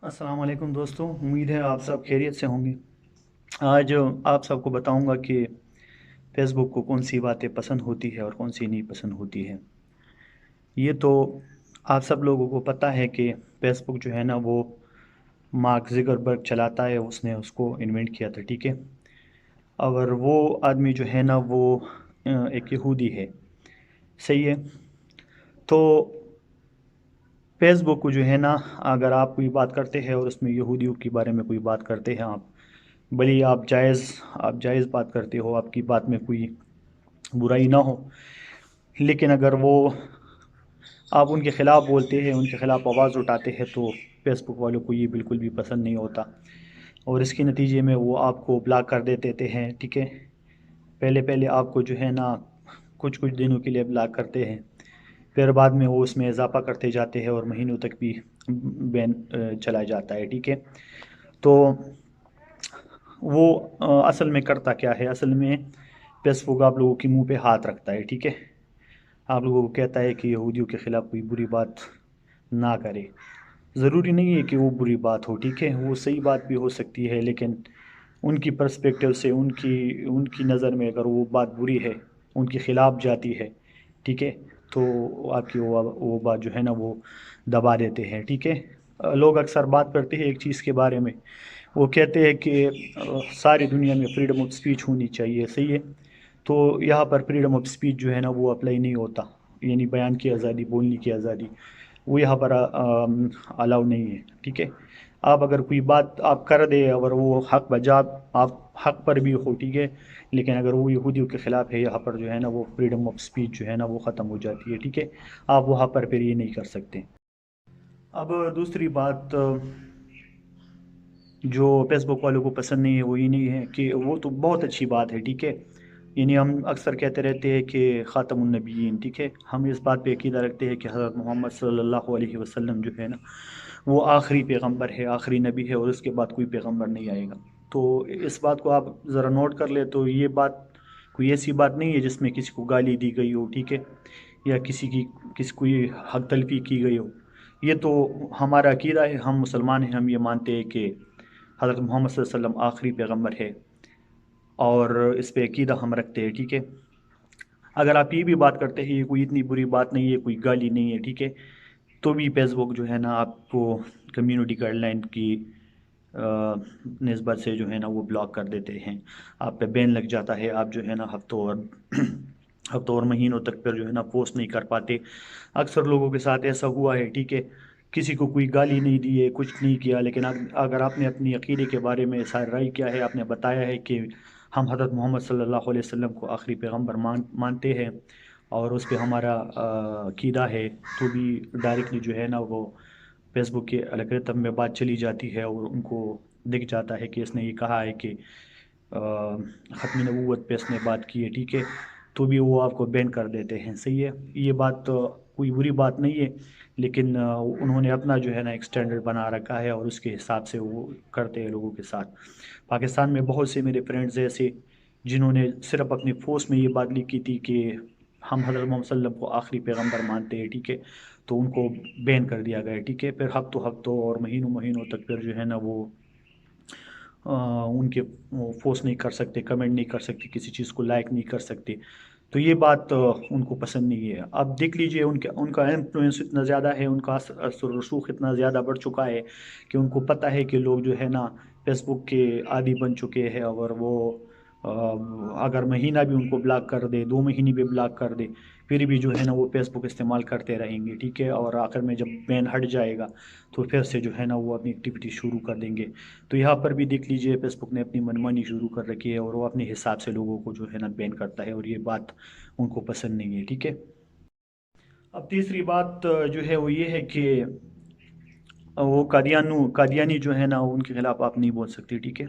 अस्सलाम वालेकुम दोस्तों, उम्मीद है आप सब खैरियत से होंगे। आज आप सबको बताऊंगा कि फ़ेसबुक को कौन सी बातें पसंद होती है और कौन सी नहीं पसंद होती है। ये तो आप सब लोगों को पता है कि फ़ेसबुक जो है ना वो मार्क ज़ुकरबर्ग चलाता है, उसने उसको इन्वेंट किया था, ठीक है। और वो आदमी जो है ना वो एक यहूदी है, सही है। तो फ़ेसबुक को जो है ना, अगर आप कोई बात करते हैं और उसमें यहूदियों के बारे में कोई बात करते हैं आप, भले ही आप जायज़ बात करते हो, आपकी बात में कोई बुराई ना हो, लेकिन अगर वो आप उनके ख़िलाफ़ बोलते हैं, उनके ख़िलाफ़ आवाज़ उठाते हैं, तो फ़ेसबुक वालों को ये बिल्कुल भी पसंद नहीं होता और इसके नतीजे में वो आपको ब्लॉक कर देते हैं, ठीक है। पहले पहले आपको जो है ना कुछ कुछ दिनों के लिए ब्लॉक करते हैं, फिर बाद में वो उसमें इजाफ़ा करते जाते हैं और महीनों तक भी बैन चला जाता है, ठीक है। तो वो असल में करता क्या है, असल में फेसबुक आप लोगों के मुंह पे हाथ रखता है, ठीक है। आप लोगों को कहता है कि यहूदियों के ख़िलाफ़ कोई बुरी बात ना करे। ज़रूरी नहीं है कि वो बुरी बात हो, ठीक है, वो सही बात भी हो सकती है, लेकिन उनकी पर्सपेक्टिव से, उनकी उनकी नज़र में अगर वो बात बुरी है, उनके ख़िलाफ़ जाती है, ठीक है, तो आपकी वो बात जो है ना वो दबा देते हैं, ठीक है। लोग अक्सर बात करते हैं एक चीज़ के बारे में, वो कहते हैं कि सारी दुनिया में फ्रीडम ऑफ स्पीच होनी चाहिए, सही है। तो यहाँ पर फ्रीडम ऑफ स्पीच जो है ना वो अप्लाई नहीं होता, यानी बयान की आज़ादी, बोलने की आज़ादी, वो यहाँ पर अलाउ नहीं है, ठीक है। आप अगर कोई बात आप कर दे, अगर वो हक बजा, आप हक पर भी हो, ठीक है, लेकिन अगर वो यहूदियों के ख़िलाफ़ है, यहाँ पर जो है ना वो फ्रीडम ऑफ स्पीच जो है ना वो ख़त्म हो जाती है, ठीक है। आप वहाँ पर फिर ये नहीं कर सकते। अब दूसरी बात जो फेसबुक वालों को पसंद नहीं है वो ये नहीं है कि वो तो बहुत अच्छी बात है, ठीक है। यानी हम अक्सर कहते रहते हैं कि ख़ातमुन नबिय्यीन, ठीक है, हम इस बात पे अकीदा रखते हैं कि हज़रत मोहम्मद सल्लल्लाहु अलैहि वसल्लम जो है ना वो आखिरी पैगंबर है, आखिरी नबी है और उसके बाद कोई पैगंबर नहीं आएगा। तो इस बात को आप ज़रा नोट कर ले, तो ये बात कोई ऐसी बात नहीं है जिसमें किसी को गाली दी गई हो, ठीक है, या किसी कोई हक तलफी की गई हो। ये तो हमारा अकीदा है, हम मुसलमान हैं, हम ये मानते हैं कि हज़रत मोहम्मद सल्लल्लाहु अलैहि वसल्लम आखिरी पैगंबर है और इस पे अकीदा हम रखते हैं, ठीक है। अगर आप ये भी बात करते हैं ये कोई इतनी बुरी बात नहीं है, कोई गाली नहीं है, ठीक है, तो भी फेसबुक जो है ना आपको कम्युनिटी गाइडलाइन की निस्बत से जो है ना वो ब्लॉक कर देते हैं, आप पे बैन लग जाता है, आप जो है ना हफ्तों और हफ्तों और महीनों तक फिर जो है ना पोस्ट नहीं कर पाते। अक्सर लोगों के साथ ऐसा हुआ है, ठीक है, किसी को कोई गाली नहीं दी है, कुछ नहीं किया, लेकिन अगर आपने अपनी अकीदे के बारे में सारी राय किया है, आपने बताया है कि हम हज़रत मोहम्मद सल्लल्लाहु अलैहि वसल्लम को आखिरी पैगंबर मानते हैं और उस पे हमारा अकीदा है, तो भी डायरेक्टली जो है ना वो फेसबुक के अलगोरिथम में बात चली जाती है और उनको दिख जाता है कि इसने ये कहा है कि ख़त्म नबूवत पे इसने बात की है, ठीक है, तो भी वो आपको बैन कर देते हैं, सही है। ये बात कोई बुरी बात नहीं है, लेकिन उन्होंने अपना जो है ना एक स्टैंडर्ड बना रखा है और उसके हिसाब से वो करते हैं लोगों के साथ। पाकिस्तान में बहुत से मेरे फ्रेंड्स ऐसे जिन्होंने सिर्फ अपनी पोस्ट में ये बात लिखी थी कि हम हज़रत मोहम्मद सल्लल्लाहु अलैहि वसल्लम को आखिरी पैगंबर मानते हैं, ठीक है, तो उनको बैन कर दिया गया, ठीक है। फिर हफ्तों हफ्तों और महीनों महीनों तक फिर जो है ना वो उनके वो पोस्ट नहीं कर सकते, कमेंट नहीं कर सकते, किसी चीज़ को लाइक नहीं कर सकते। तो ये बात उनको पसंद नहीं है। अब देख लीजिए उनके उनका इन्फ्लुएंस इतना ज़्यादा है, उनका असर रसूख इतना ज़्यादा बढ़ चुका है कि उनको पता है कि लोग जो है ना फेसबुक के आदी बन चुके हैं और वो अ, अगर महीना भी उनको ब्लॉक कर दे, 2 महीने भी ब्लॉक कर दे, फिर भी जो है ना वो फेसबुक इस्तेमाल करते रहेंगे, ठीक है, और आखिर में जब बैन हट जाएगा तो फिर से जो है ना वो अपनी एक्टिविटी शुरू कर देंगे। तो यहाँ पर भी देख लीजिए फेसबुक ने अपनी मनमानी शुरू कर रखी है और वो अपने हिसाब से लोगों को जो है ना बैन करता है और ये बात उनको पसंद नहीं है, ठीक है। अब तीसरी बात जो है वो ये है कि वो कादियानी जो है ना उनके खिलाफ आप नहीं बोल सकते, ठीक है।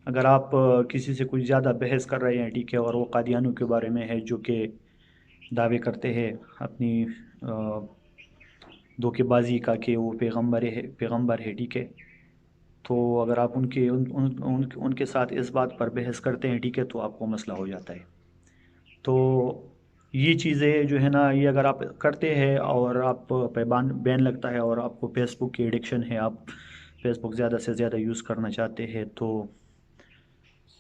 अगर आप किसी से कुछ ज़्यादा बहस कर रहे हैं, ठीक है, और वो कादियानियों के बारे में है जो कि दावे करते हैं अपनी धोखेबाजी का कि वो पैगंबर है, ठीक है, तो अगर आप उनके उन, उन, उन, उनके साथ इस बात पर बहस करते हैं, ठीक है, तो आपको मसला हो जाता है। तो یہ چیزیں جو ہے نا، یہ اگر آپ کرتے ہیں اور آپ پہ بین لگتا ہے اور آپ کو فیس بک کی ایڈکشن ہے، آپ فیس بک زیادہ سے زیادہ یوز کرنا چاہتے ہیں، تو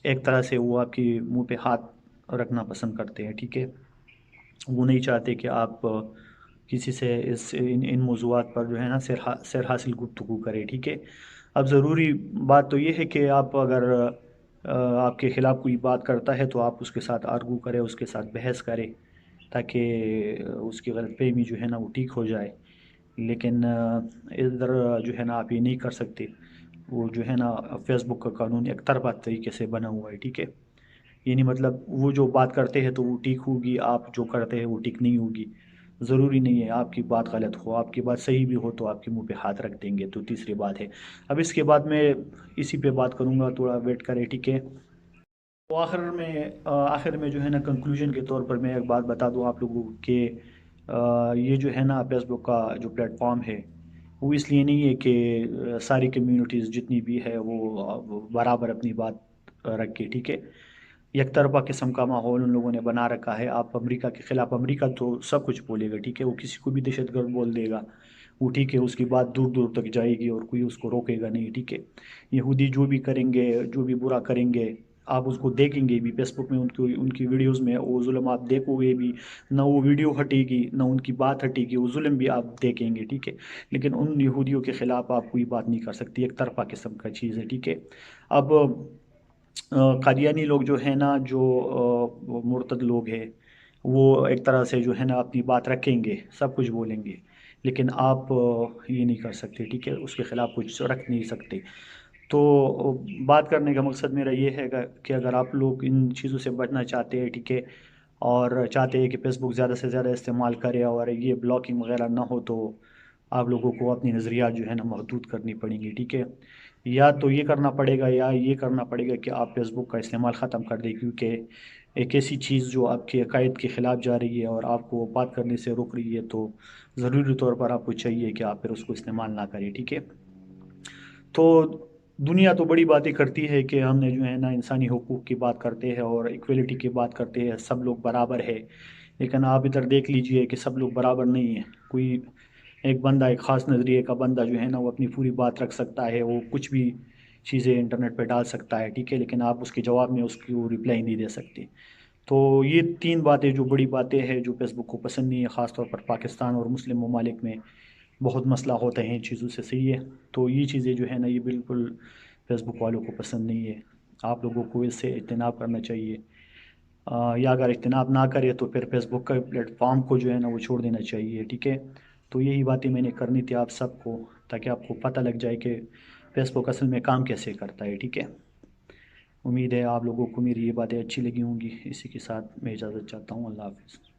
ایک طرح سے وہ آپ کی منہ پہ ہاتھ رکھنا پسند کرتے ہیں، ٹھیک ہے؟ وہ نہیں چاہتے کہ آپ کسی سے ان موضوعات پر جو ہے نا سیر حاصل گفتگو کرے، ٹھیک ہے؟ اب ضروری بات تو یہ ہے کہ آپ اگر آپ کے خلاف کوئی بات کرتا ہے تو آپ اس کے ساتھ آرگو کرے، اس کے ساتھ بحث کرے، تاکہ اس کی غلط فہمی جو ہے نا وہ ٹھیک ہو جائے۔ لیکن ادھر جو ہے نا آپ یہ نہیں کر سکتے، وہ جو ہے نا فیس بک کا قانون ایک طرفہ طریقے سے بنا ہوا ہے، ٹھیک ہے؟ یعنی مطلب وہ جو بات کرتے ہیں تو وہ ٹھیک ہوگی، آپ جو کرتے ہیں وہ ٹھیک نہیں ہوگی۔ ضروری نہیں ہے آپ کی بات غلط ہو، آپ کی بات صحیح بھی ہو تو آپ کے منہ پہ ہاتھ رکھ دیں گے، تو تیسری بات ہے۔ اب اس کے بعد میں اسی پہ بات کروں گا، تھوڑا ویٹ کرے، ٹھیک ہے؟ تو آخر میں جو ہے نا کنکلوژن کے طور پر میں ایک بات بتا دوں آپ لوگوں کو کہ یہ جو ہے نا فیس بک کا جو پلیٹ فارم ہے، وہ اس لیے نہیں ہے کہ ساری کمیونٹیز جتنی بھی ہے وہ برابر اپنی بات رکھے، ٹھیک ہے؟ یک طرفہ قسم کا ماحول ان لوگوں نے بنا رکھا ہے۔ آپ امریکہ کے خلاف، امریکہ تو سب کچھ بولے گا، ٹھیک ہے؟ وہ کسی کو بھی دہشت گرد بول دے گا، وہ ٹھیک ہے، اس کی بات دور دور تک جائے گی اور کوئی اس کو روکے گا نہیں، ٹھیک ہے؟ یہودی جو بھی کریں گے، جو بھی برا کریں گے، آپ اس کو دیکھیں گے بھی فیس بک میں، ان کی ویڈیوز میں وہ ظلم آپ دیکھو گے بھی، نہ وہ ویڈیو ہٹے گی نہ ان کی بات ہٹے گی، وہ ظلم بھی آپ دیکھیں گے، ٹھیک ہے؟ لیکن ان یہودیوں کے خلاف آپ کوئی بات نہیں کر سکتی، ایک طرفہ قسم کا چیز ہے، ٹھیک ہے؟ اب قادیانی لوگ جو ہیں نا، جو وہ مرتد لوگ ہیں، وہ ایک طرح سے جو ہے نا اپنی بات رکھیں گے، سب کچھ بولیں گے، لیکن آپ یہ نہیں کر سکتے، ٹھیک ہے؟ اس کے خلاف کچھ رکھ نہیں سکتے۔ تو بات کرنے کا مقصد میرا یہ ہے کہ اگر آپ لوگ ان چیزوں سے بچنا چاہتے ہیں، ٹھیک ہے، اور چاہتے ہیں کہ فیس بک زیادہ سے زیادہ استعمال کرے اور یہ بلاکنگ وغیرہ نہ ہو، تو آپ لوگوں کو اپنی نظریات جو ہے نا محدود کرنی پڑیں گی، ٹھیک ہے؟ یا تو یہ کرنا پڑے گا، یا یہ کرنا پڑے گا کہ آپ فیس بک کا استعمال ختم کر دیں، کیونکہ ایک ایسی چیز جو آپ کے عقائد کے خلاف جا رہی ہے اور آپ کو بات کرنے سے روک رہی ہے، تو ضروری طور پر آپ کو چاہیے کہ آپ پھر اس کو استعمال نہ کریں، ٹھیک ہے؟ تو دنیا تو بڑی باتیں کرتی ہے کہ ہم نے جو ہے نا انسانی حقوق کی بات کرتے ہیں اور ایکویلٹی کی بات کرتے ہیں، سب لوگ برابر ہے، لیکن آپ ادھر دیکھ لیجئے کہ سب لوگ برابر نہیں ہیں۔ کوئی ایک بندہ، ایک خاص نظریے کا بندہ جو ہے نا، وہ اپنی پوری بات رکھ سکتا ہے، وہ کچھ بھی چیزیں انٹرنیٹ پہ ڈال سکتا ہے، ٹھیک ہے؟ لیکن آپ اس کے جواب میں اس کی وہ رپلائی نہیں دے سکتے۔ تو یہ تین باتیں جو بڑی باتیں ہیں جو فیس بک کو پسند نہیں ہے، خاص طور پر پاکستان اور مسلم ممالک میں بہت مسئلہ ہوتا ہے ان چیزوں سے، صحیح ہے؟ تو یہ چیزیں جو ہے نا، یہ بالکل فیس بک والوں کو پسند نہیں ہے۔ آپ لوگوں کو اس سے اجتناب کرنا چاہیے، یا اگر اجتناب نہ کرے تو پھر فیس بک کا پلیٹ فارم کو جو ہے نا وہ چھوڑ دینا چاہیے، ٹھیک ہے؟ تو یہی باتیں میں نے کرنی تھی آپ سب کو، تاکہ آپ کو پتہ لگ جائے کہ فیس بک اصل میں کام کیسے کرتا ہے، ٹھیک ہے؟ امید ہے آپ لوگوں کو میری یہ باتیں اچھی لگی ہوں گی۔ اسی کے ساتھ میں اجازت چاہتا ہوں، اللہ حافظ۔